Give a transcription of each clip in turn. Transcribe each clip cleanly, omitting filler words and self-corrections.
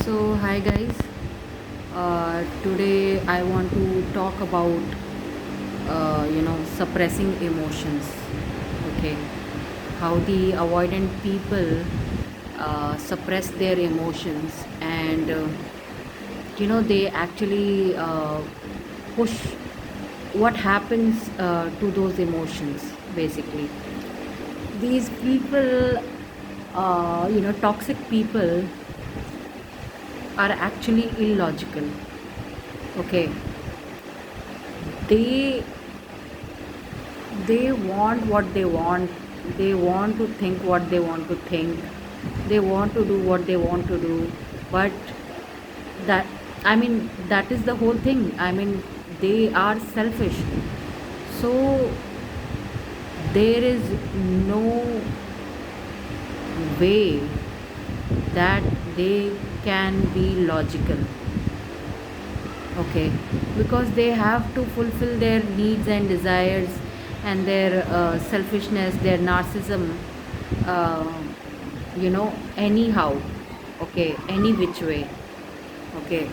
Hi guys. Today I want to talk about suppressing emotions. Okay, how the avoidant people suppress their emotions, and they actually push what happens to those emotions. Basically, these people, toxic people are actually illogical. Okay, they they want what they want, they want to think what they want to think, they want to do what they want to do, but that that is the whole thing. They are selfish, so there is no way that they can be logical. Okay, because they have to fulfill their needs and desires, and their selfishness, their narcissism, uh, anyhow. Okay, any which way. Okay,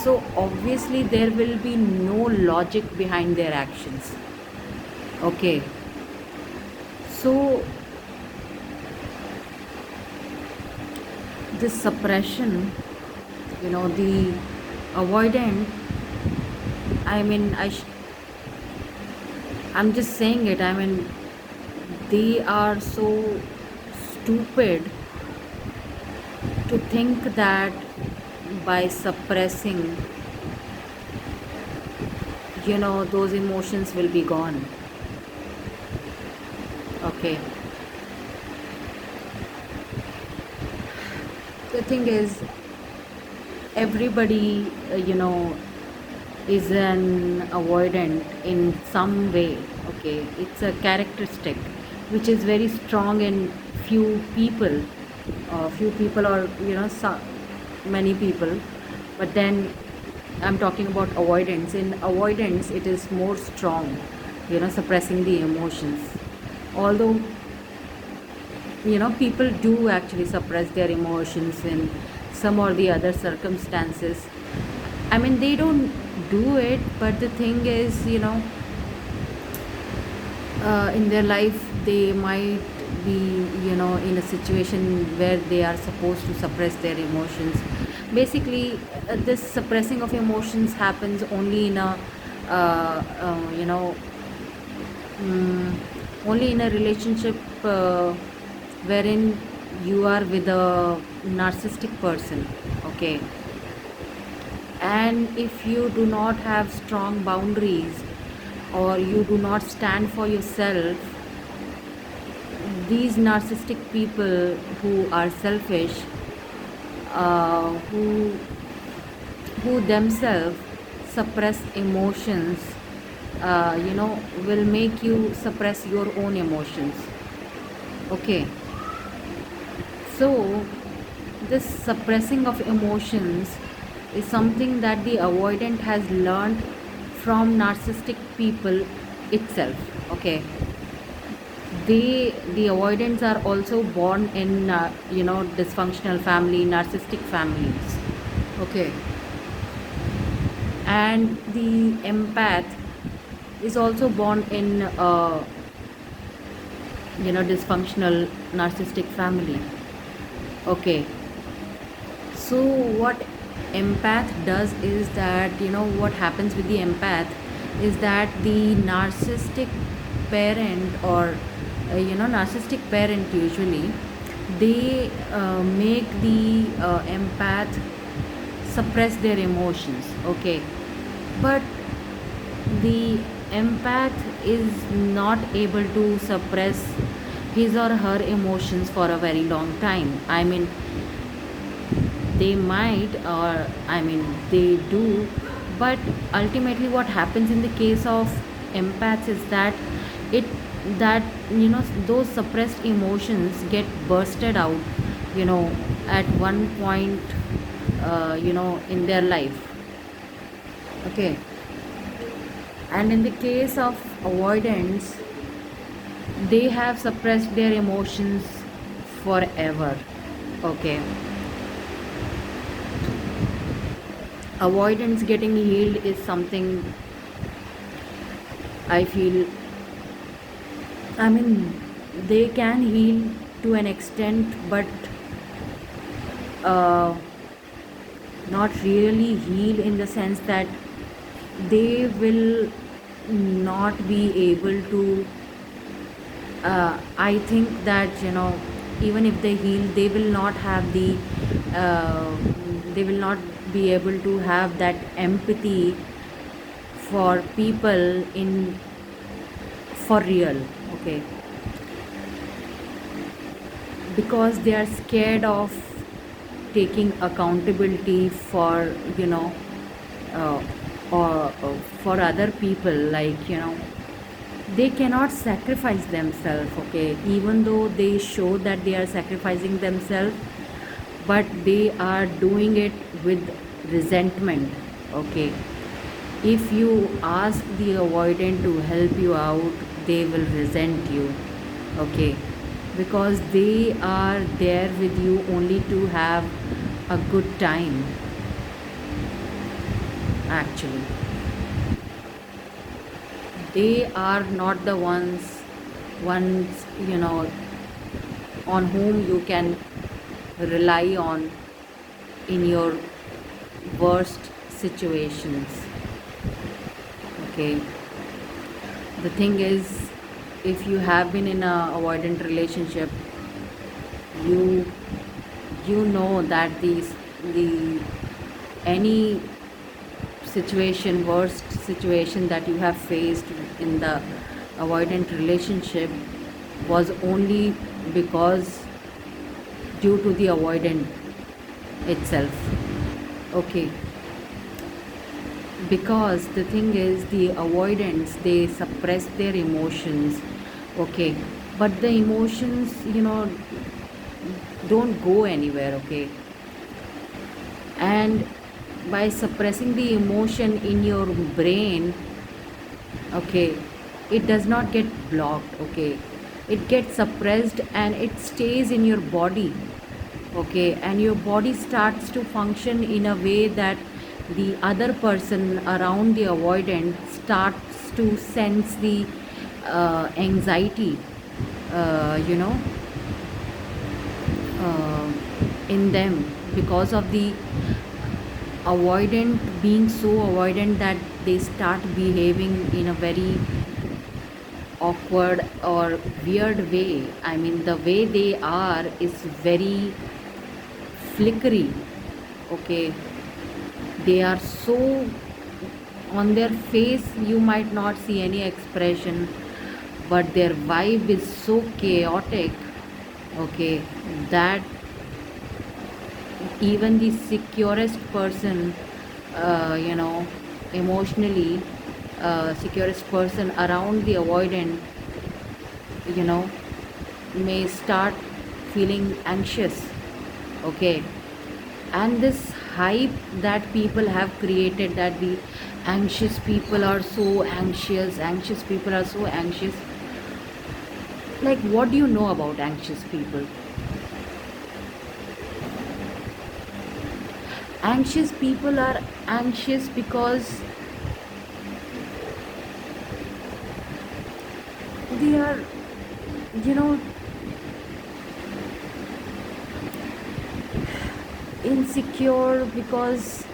so obviously there will be no logic behind their actions. Okay, so this suppression, the avoidant, I mean, I'm just saying it. They are so stupid to think that by suppressing, those emotions will be gone. Okay. The thing is, everybody, is an avoidant in some way. Okay, it's a characteristic which is very strong in few people, or many people. But then I'm talking about avoidance. In avoidance, it is more strong, suppressing the emotions. Although people do actually suppress their emotions in some or the other circumstances. They don't do it, but the thing is, in their life they might be, in a situation where they are supposed to suppress their emotions. Basically, this suppressing of emotions happens only in a you know mm, only in a relationship wherein you are with a narcissistic person. Okay, and if you do not have strong boundaries, or you do not stand for yourself, these narcissistic people who are selfish, who themselves suppress emotions, will make you suppress your own emotions. Okay, so this suppressing of emotions is something that the avoidant has learned from narcissistic people itself. Okay, the avoidants are also born in dysfunctional family, narcissistic families. Okay, and the empath is also born in dysfunctional narcissistic family. Okay, so what empath does is that, what happens with the empath is that the narcissistic parent, or narcissistic parent, usually they make the empath suppress their emotions. Okay, but the empath is not able to suppress his or her emotions for a very long time. They might, or they do, but ultimately what happens in the case of empaths is that it that those suppressed emotions get bursted out, at one point, in their life. Okay, and in the case of avoidance, they have suppressed their emotions forever. Okay, Avoidance getting healed is something I feel, I mean, they can heal to an extent, but uh, not really heal in the sense that they will not be able to. I think that, even if they heal, they will not have uh, they will not be able to have that empathy for people in for real. Okay, because they are scared of taking accountability for, uh, or for other people, like, they cannot sacrifice themselves. Okay, even though they show that they are sacrificing themselves, but they are doing it with resentment. Okay, if you ask the avoidant to help you out, they will resent you. Okay, because they are there with you only to have a good time. Actually, they are not the ones, on whom you can rely on in your worst situations. Okay, the thing is, if you have been in a avoidant relationship, you you know that the any situation, worst situation that you have faced in the avoidant relationship was only because due to the avoidant itself. Okay, because the thing is, the avoidants, they suppress their emotions. Okay, but the emotions, don't go anywhere. Okay, and by suppressing the emotion in your brain, okay, it does not get blocked. Okay, it gets suppressed and it stays in your body. Okay, and your body starts to function in a way that the other person around the avoidant starts to sense the anxiety, uh, you know uh, in them, because of the avoidant being so avoidant that they start behaving in a very awkward or weird way. I mean, the way they are is very flickery. Okay, they are so, on their face you might not see any expression, but their vibe is so chaotic. Okay, that even the securest person, emotionally securest person around the avoidant, you know may start feeling anxious. Okay, and this hype that people have created, that the anxious people are so anxious, anxious people are so anxious. Like, what do you know about anxious people? Anxious people are anxious because they are, you know insecure, because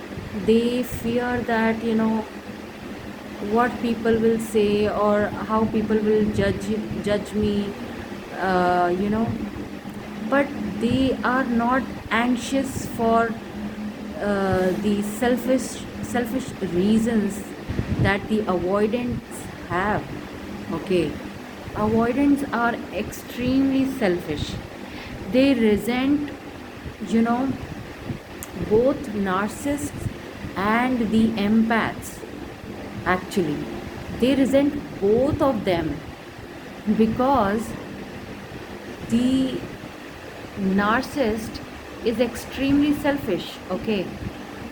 they fear that, what people will say or how people will judge me, you know but they are not anxious for the selfish reasons that the avoidants have. Okay, avoidants are extremely selfish. They resent, you know both narcissists and the empaths. Actually, they resent both of them, because the narcissist is extremely selfish. Okay,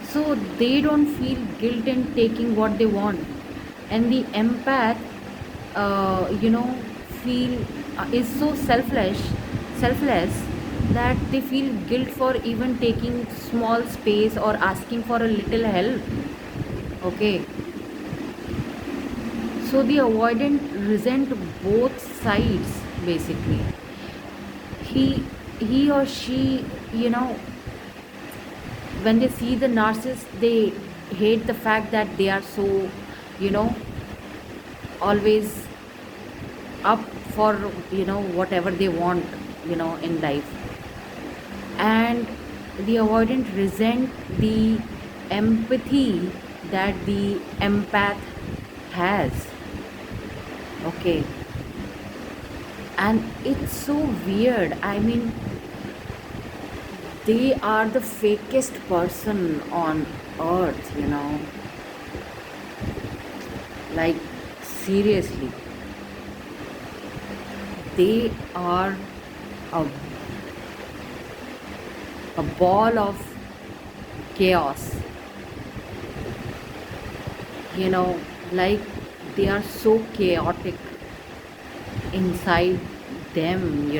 so they don't feel guilt in taking what they want, and the empath, uh, you know feel is so selfless, that they feel guilt for even taking small space or asking for a little help. Okay, so the avoidant resent both sides basically. He or she, you know, when they see the narcissist, they hate the fact that they are so, you know, always up for, whatever they want, in life. And the avoidant resent the empathy that the empath has. Okay, and it's so weird. I mean, they are the fakest person on earth, like, seriously. They are a, a ball of chaos, you know like, they are so chaotic inside them.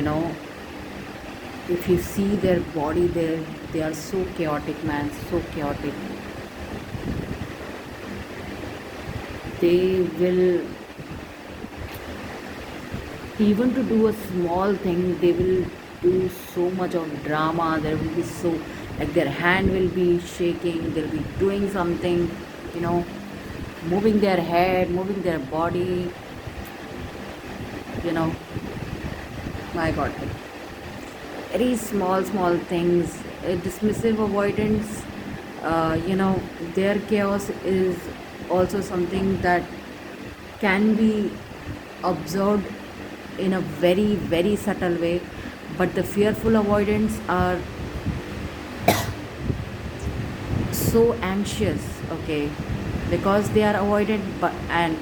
If you see their body, they are so chaotic, man, so chaotic. They will, even to do a small thing, they will do so much of drama. There will be so, like, their hand will be shaking, they'll be doing something, you know moving their head, moving their body, you know my god. Very small small things. Dismissive avoidance, their chaos is also something that can be observed in a very very subtle way. But the fearful avoidants are so anxious, okay, because they are avoidant, but and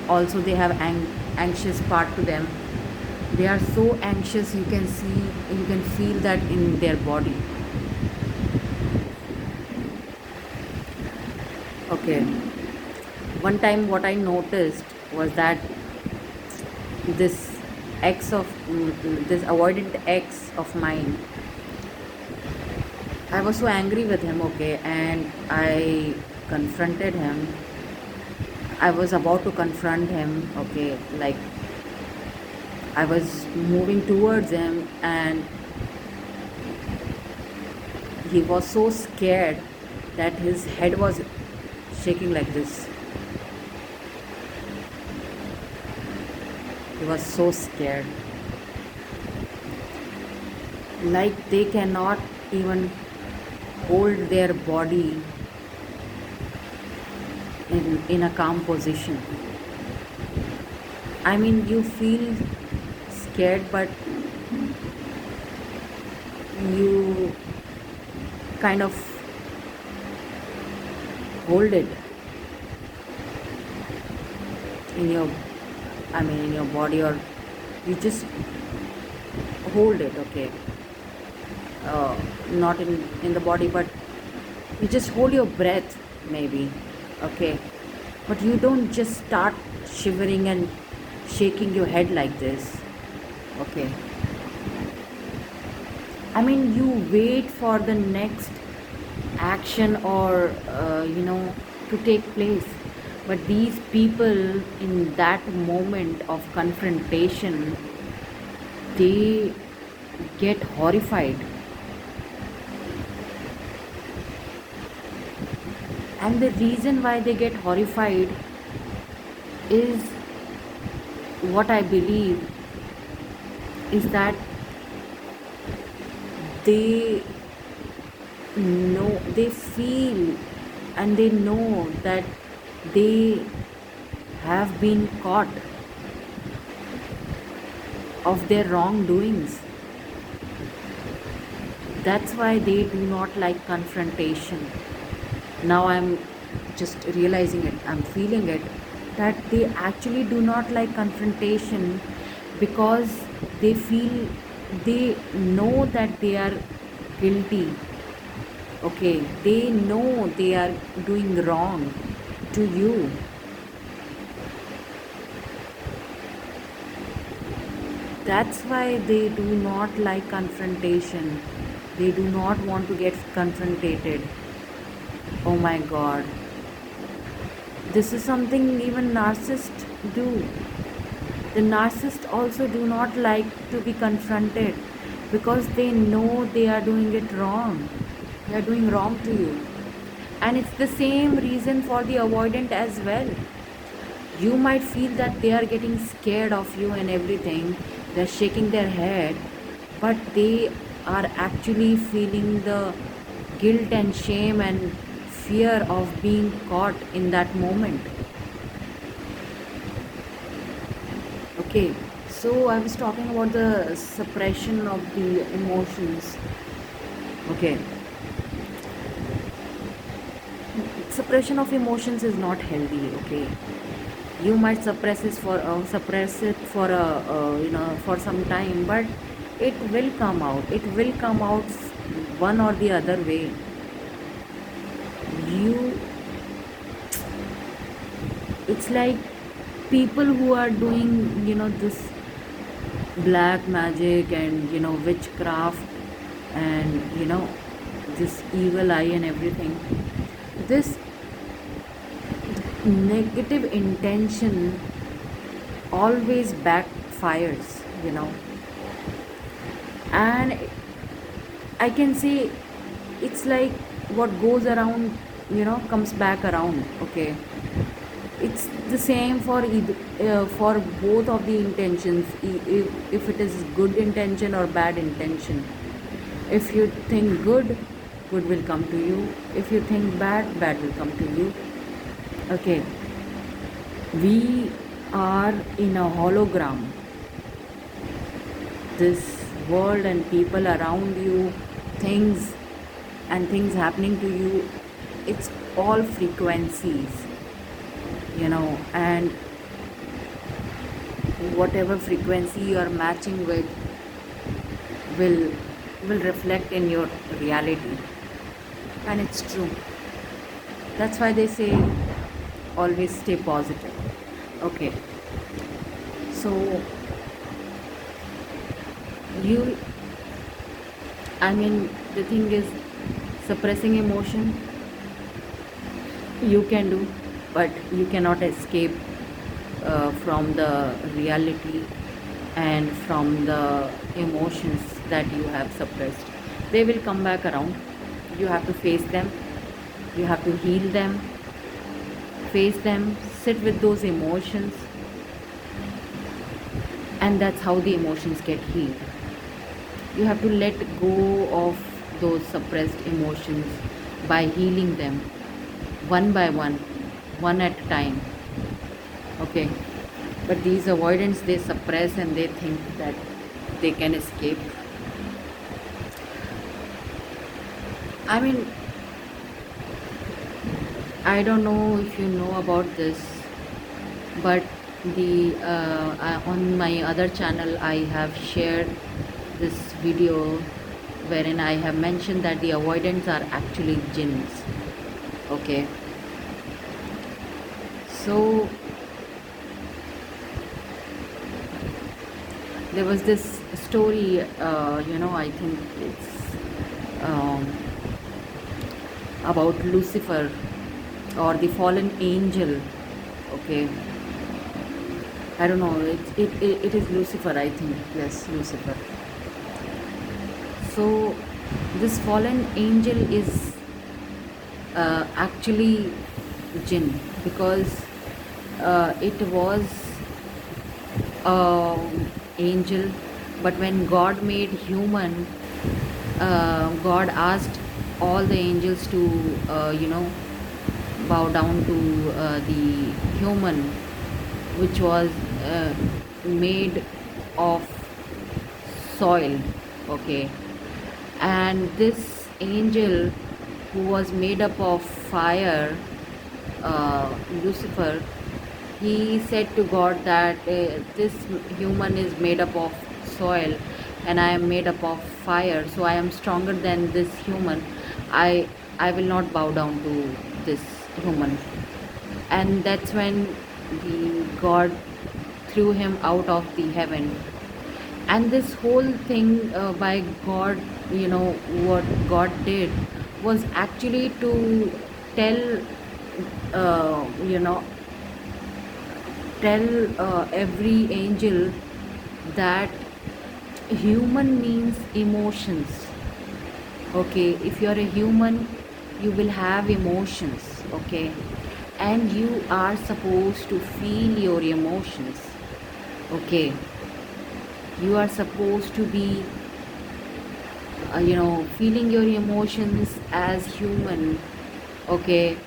also they have anxious part to them. They are so anxious, you can feel that in their body. Okay, one time what I noticed was that this this avoidant ex of mine, I was so angry with him, okay, and I confronted him. I was about to confront him, okay, like, I was moving towards him, and he was so scared that his head was shaking like this. He was so scared. Like, they cannot even hold their body in a calm position. I mean, you feel scared, but you kind of hold it in your, in your body, or you just hold it, okay. Not in the body, but you just hold your breath, maybe, okay. But you don't just start shivering and shaking your head like this, okay. I mean, you wait for the next action, or to take place. But these people, in that moment of confrontation, they get horrified. And the reason why they get horrified is, what I believe is that they know, they feel, and they know that they have been caught of their wrongdoings. That's why they do not like confrontation. Now I'm just realizing it, I'm feeling it, that they actually do not like confrontation, because they feel, they know that they are guilty, okay, they know they are doing wrong to you. That's why they do not like confrontation. They do not want to get confronted. Oh my god. This is something even narcissists do. The narcissists also do not like to be confronted because they know they are doing it wrong. They are doing wrong to you. And it's the same reason for the avoidant as well. You might feel that they are getting scared of you and everything, they're shaking their head, but they are actually feeling the guilt and shame and fear of being caught in that moment. Okay, so I was talking about the suppression of the emotions. Okay, suppression of emotions is not healthy. Okay, you might suppress it for a for some time, but it will come out one or the other way. You It's like people who are doing this black magic and witchcraft and this evil eye and everything. This negative intention always backfires, and I can say it's like what goes around, comes back around. Okay, it's the same for either, for both of the intentions. If it is good intention or bad intention. If you think good, good will come to you. If you think bad, bad will come to you. Okay, we are in a hologram. This world and people around you, things and things happening to you, it's all frequencies, and whatever frequency you are matching with will reflect in your reality. And it's true. That's why they say always stay positive. Okay, so you I mean, the thing is, suppressing emotion you can do, but you cannot escape from the reality and from the emotions that you have suppressed. They will come back around. You have to face them, you have to heal them, face them, sit with those emotions, and that's how the emotions get healed. You have to let go of those suppressed emotions by healing them one by one at a time. Okay, but these avoidants, they suppress and they think that they can escape. I mean, I don't know if you know about this, but the on my other channel I have shared this video wherein I have mentioned that the avoidants are actually jinns. Okay, so there was this story, I think it's um, about Lucifer or the fallen angel. Okay, I don't know, it is Lucifer, I think. Yes, Lucifer. So this fallen angel is actually jinn, because it was angel, but when God made human, God asked all the angels to bow down to the human, which was made of soil. Okay, and this angel who was made up of fire, Lucifer, he said to God that this human is made up of soil and I am made up of fire, so I am stronger than this human. I will not bow down to this human. And that's when the God threw him out of the heaven. And this whole thing by God, what God did was actually to tell, you know tell every angel that human means emotions. Okay, if you're a human, you will have emotions. Okay, and you are supposed to feel your emotions. Okay, you are supposed to be feeling your emotions as human. Okay,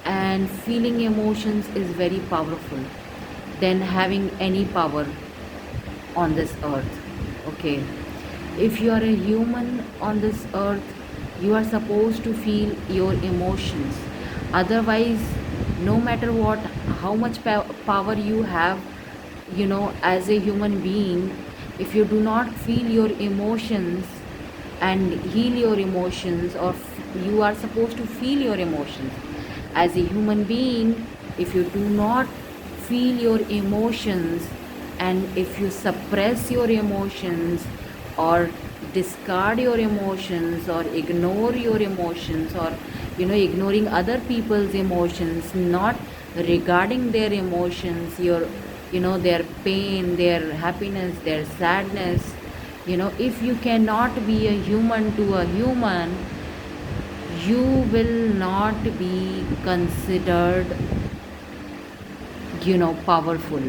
and feeling emotions is very powerful than having any power on this earth. Okay, if you are a human on this earth, you are supposed to feel your emotions. Otherwise, no matter what, how much power you have, as a human being, if you do not feel your emotions and heal your emotions, or you are supposed to feel your emotions as a human being. If you do not feel your emotions, and if you suppress your emotions, or discard your emotions, or ignore your emotions, or ignoring other people's emotions, not regarding their emotions, their pain, their happiness, their sadness, if you cannot be a human to a human, you will not be considered powerful.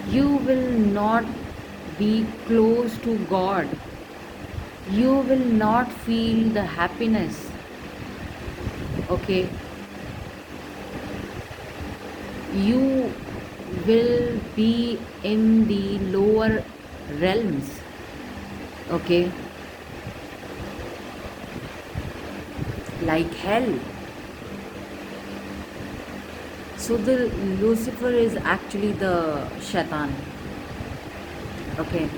You will not be close to God. You will not feel the happiness. Okay, you will be in the lower realms. Okay, like hell. So the Lucifer is actually the Shaitan. Okay,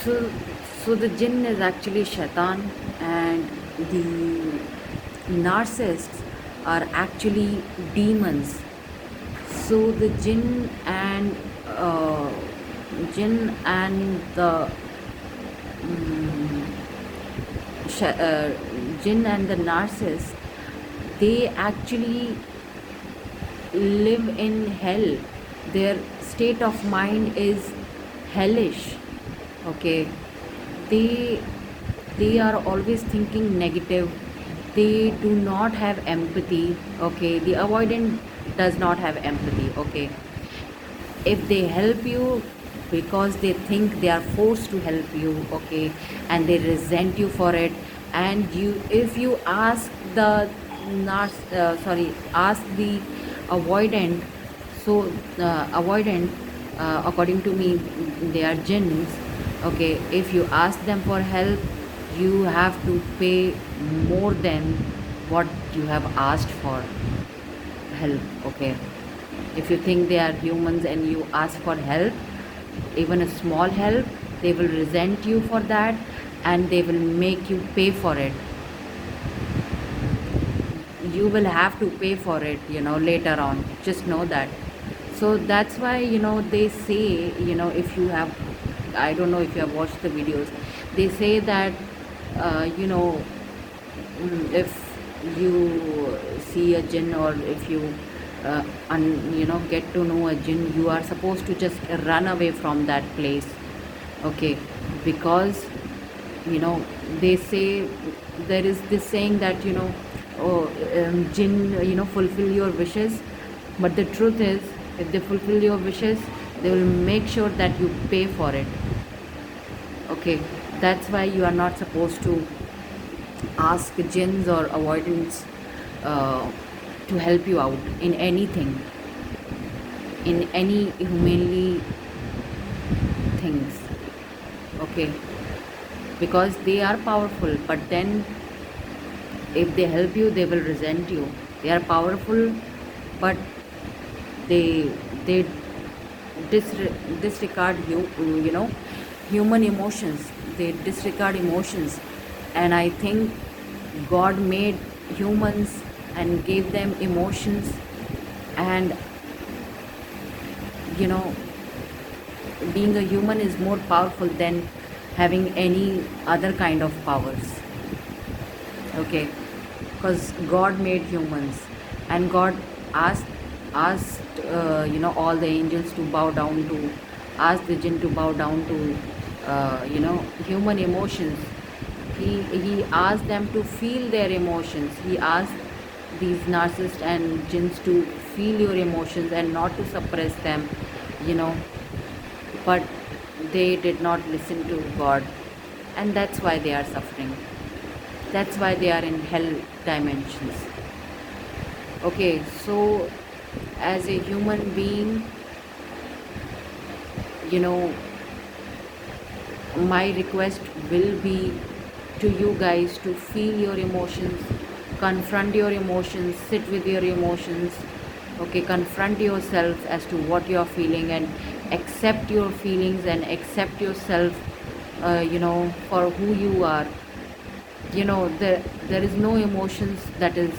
so the jinn is actually Shaitan, and the narcissists are actually demons. So the uh, jinn and the mm, sh- uh, jinn and the narcissist, they actually live in hell. Their state of mind is hellish. Okay, they they are always thinking negative. They do not have empathy. Okay, the avoidant does not have empathy. Okay, if they help you because they think they are forced to help you. Okay, and they resent you for it. And if you ask the ask the avoidant. So avoidant, according to me, they are jinns. Okay, if you ask them for help, you have to pay more than what you have asked for help. Okay, if you think they are humans and you ask for help, even a small help, they will resent you for that, and they will make you pay for it. You will have to pay for it, later on. Just know that. So that's why, they say, if you have, I don't know if you have watched the videos, they say that, you know, if you see a jinn, or if you get to know a jinn, you are supposed to just run away from that place. Okay, because you know they say, there is this saying that, oh, jinn, fulfill your wishes. But the truth is, if they fulfill your wishes, they will make sure that you pay for it. Okay, that's why you are not supposed to ask jinns or avoidance uh, to help you out in anything, in any humanly things. Okay, because they are powerful, but then if they help you, they will resent you. They are powerful, but they they disregard human emotions. They disregard emotions. And I think God made humans and gave them emotions. And you know being a human is more powerful than having any other kind of powers. Okay, because God made humans, and God asked all the angels to bow down to, asked the jinn to bow down to human emotions. He asked them to feel their emotions. He asked these narcissists and jinns to feel your emotions and not to suppress them, you know but they did not listen to God, and that's why they are suffering. That's why they are in hell dimensions. Okay, so as a human being, you know, my request will be to you guys to feel your emotions, confront your emotions, sit with your emotions. Okay, confront yourself as to what you are feeling, and accept your feelings and accept yourself, for who you are. There is no emotions that is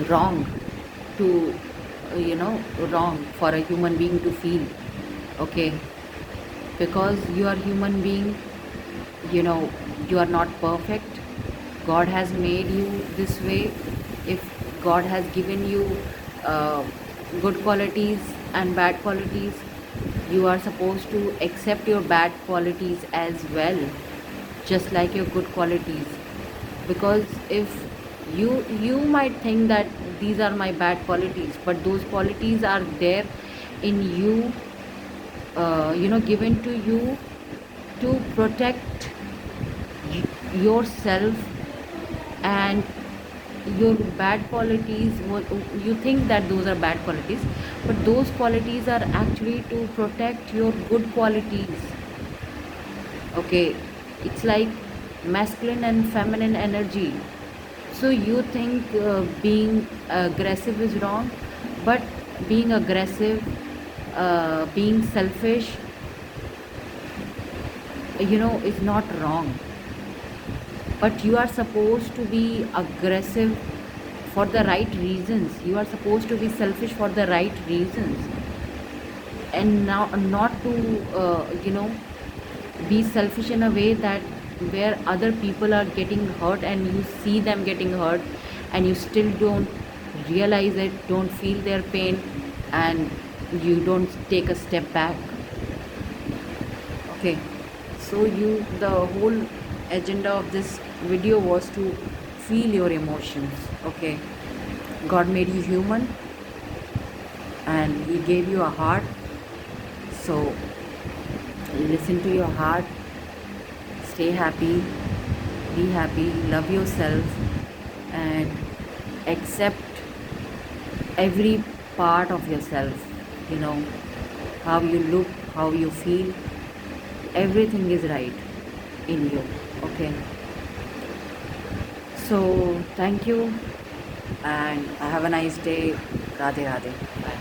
wrong to wrong for a human being to feel. Okay, because you are human being, you know you are not perfect. God has made you this way. If God has given you uh, good qualities and bad qualities, you are supposed to accept your bad qualities as well, just like your good qualities. Because if you might think that these are my bad qualities, but those qualities are there in you, given to you to protect yourself. And your bad qualities, you think that those are bad qualities, but those qualities are actually to protect your good qualities. Okay, it's like masculine and feminine energy. So you think being aggressive is wrong, but being aggressive, being selfish, is not wrong. But you are supposed to be aggressive for the right reasons. You are supposed to be selfish for the right reasons, and now not to be selfish in a way that where other people are getting hurt and you see them getting hurt, and you still don't realize it, don't feel their pain, and you don't take a step back. Okay, so the whole agenda of this video was to feel your emotions. Okay, God made you human, and He gave you a heart. So listen to your heart, stay happy, be happy, love yourself, and accept every part of yourself. You know, how you look, how you feel, everything is right in you. Okay, so thank you, and have a nice day. Radhe Radhe. Bye.